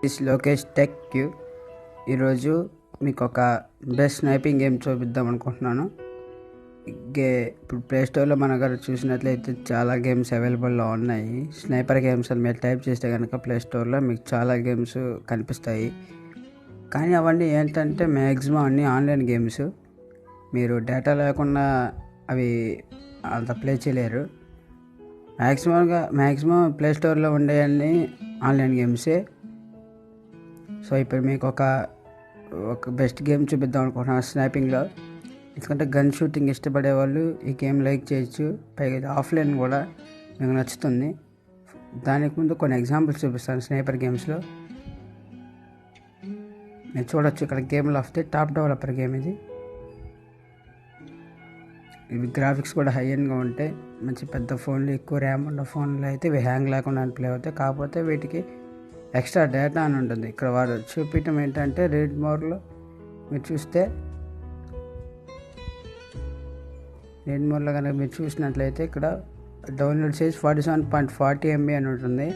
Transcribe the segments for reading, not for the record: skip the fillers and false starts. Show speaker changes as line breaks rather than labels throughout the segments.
This Lokesh tech queue. ఈరోజు మీకు ఒక బెస్ట్ స్నైపింగ్ గేమ్ చూపిద్దాం అనుకుంటున్నాను. ఇప్పుడు ప్లేస్టోర్లో మన దగ్గర చూసినట్లయితే చాలా గేమ్స్ అవైలబుల్లో ఉన్నాయి. స్నైపర్ గేమ్స్ అని మీరు టైప్ చేస్తే కనుక ప్లేస్టోర్లో మీకు చాలా గేమ్స్ కనిపిస్తాయి. కానీ అవన్నీ ఏంటంటే మ్యాక్సిమం అన్నీ ఆన్లైన్ గేమ్స్. మీరు డేటా లేకుండా అవి అంత ప్లే చేయలేరు. మ్యాక్సిమం ప్లేస్టోర్లో ఉండేవన్నీ ఆన్లైన్ గేమ్సే. సో ఇప్పుడు మీకు ఒక బెస్ట్ గేమ్ చూపిద్దాం అనుకుంటున్నాను స్నైపింగ్లో. ఎందుకంటే గన్ షూటింగ్ ఇష్టపడే వాళ్ళు ఈ గేమ్ లైక్ చేయొచ్చు. పైగా ఇది ఆఫ్లైన్ కూడా మీకు నచ్చుతుంది. దానికి ముందు కొన్ని ఎగ్జాంపుల్స్ చూపిస్తాను స్నైపర్ గేమ్స్లో. మీరు చూడొచ్చు ఇక్కడ game of the top developer game ఇది. ఇవి గ్రాఫిక్స్ కూడా హై ఎండ్గా ఉంటాయి. మంచి పెద్ద ఫోన్లు, ఎక్కువ ర్యామ్ ఉన్న ఫోన్లు అయితే ఇవి హ్యాంగ్ లేకుండా ప్లే అవుతాయి. కాకపోతే వీటికి ఎక్స్ట్రా డేటా అని ఉంటుంది. ఇక్కడ వారు చూపించడం ఏంటంటే రీడ్ మోర్లో మీరు చూస్తే రీడ్ మోర్లో కనుక మీరు చూసినట్లయితే ఇక్కడ డౌన్లోడ్ సైజ్ 47.40 MB అని ఉంటుంది.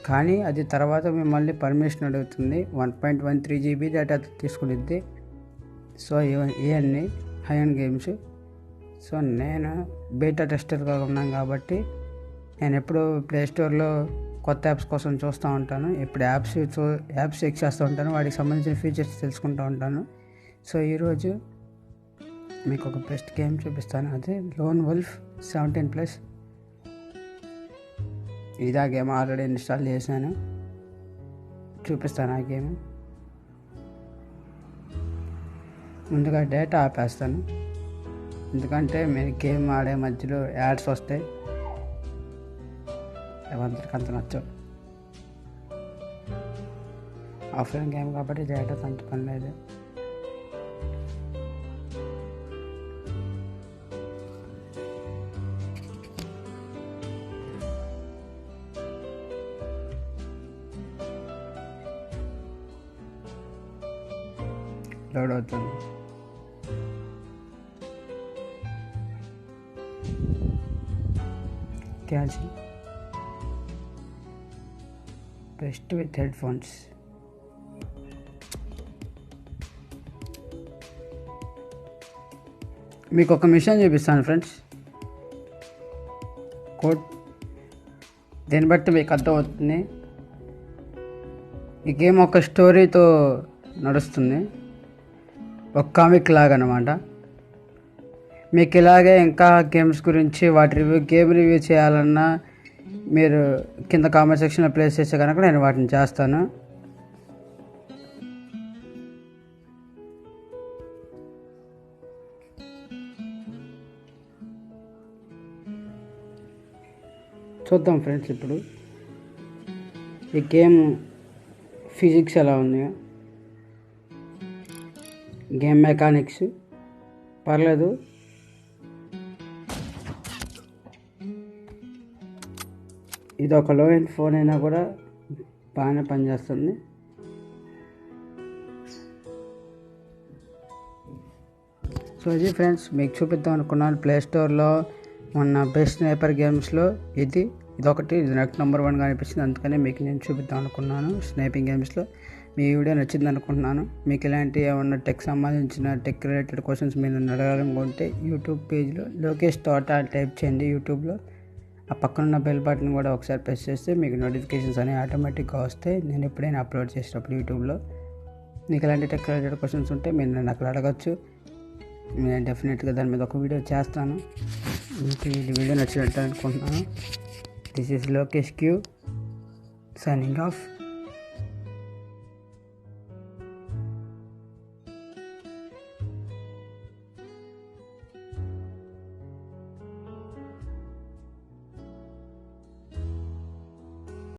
కానీ అది తర్వాత మిమ్మల్ని పర్మిషన్ అడుగుతుంది. 1.13 GB డేటా తీసుకునిద్ది. సో ఇవన్నీ హై ఎండ్ గేమ్స్. సో నేను బీటా టెస్టర్గా ఉన్నాను కాబట్టి నేను ఎప్పుడు ప్లేస్టోర్లో కొత్త యాప్స్ కోసం చూస్తూ ఉంటాను. ఇప్పుడు యాప్స్ చెక్ చేస్తూ ఉంటాను. వాటికి సంబంధించిన ఫీచర్స్ తెలుసుకుంటూ ఉంటాను. సో ఈరోజు మీకు ఒక బెస్ట్ గేమ్ చూపిస్తాను. అది లోన్ వుల్ఫ్ 17+. ఇదా గేమ్ ఆల్రెడీ ఇన్స్టాల్ చేశాను. చూపిస్తాను ఆ గేమ్. ముందుగా డేటా ఆపేస్తాను. ఎందుకంటే మీరు గేమ్ ఆడే మధ్యలో యాడ్స్ వస్తాయి. అందరికి అంత నచ్చవు. ఆఫ్లైన్ గేమ్ కాబట్టి డేటా అంత పని లేదు. లోడ్ అవుతుంది. Catch best with head phones. మీకు ఒక మిషన్ చూపిస్తాను ఫ్రెండ్స్. కోడ్ దీన్ని బట్టి మీకు అర్థమవుతుంది. ఈ గేమ్ ఒక స్టోరీతో నడుస్తుంది. ఒక కామిక్ లాగా అనమాట. మీకు ఇలాగే ఇంకా గేమ్స్ గురించి గేమ్ రివ్యూ చేయాలన్నా మీరు కింద కామెంట్ సెక్షన్లో ప్లేస్ చేస్తే కనుక నేను వాటిని చేస్తాను. చూద్దాం ఫ్రెండ్స్ ఇప్పుడు ఈ గేమ్ ఫిజిక్స్ ఎలా ఉన్నాయో. గేమ్ మెకానిక్స్ పర్లేదు. ఇది ఒక లో ఎండ్ ఫోన్ అయినా కూడా బాగానే పనిచేస్తుంది. సో ఇది ఫ్రెండ్స్ మీకు చూపిద్దాం అనుకున్నాను. ప్లేస్టోర్లో ఉన్న బెస్ట్ స్నైపర్ గేమ్స్లో ఇది నాకు నెంబర్ 1గా అనిపించింది. అందుకనే మీకు నేను చూపిద్దాం అనుకున్నాను స్నైపింగ్ గేమ్స్లో. మీ వీడియో నచ్చింది అనుకుంటున్నాను. మీకు ఇలాంటి ఏమన్నా టెక్ రిలేటెడ్ క్వశ్చన్స్ మీరు అడగాలనుకుంటే యూట్యూబ్ పేజ్లో లోకేష్ తోట టైప్ చేయండి యూట్యూబ్లో. ఆ పక్కనున్న బెల్ బటన్ కూడా ఒకసారి ప్రెస్ చేస్తే మీకు నోటిఫికేషన్స్ అనేవి ఆటోమేటిక్గా వస్తాయి నేను ఎప్పుడైనా అప్లోడ్ చేసేటప్పుడు యూట్యూబ్లో. మీకు ఎలాంటి టెక్ రిలేటెడ్ క్వశ్చన్స్ ఉంటే మీరు నన్ను అక్కడ అడగచ్చు. నేను డెఫినెట్గా దాని మీద ఒక వీడియో చేస్తాను. మీకు ఈ వీడియో నచ్చినట్టు అనుకుంటున్నాను. This is Lokesh Q signing of.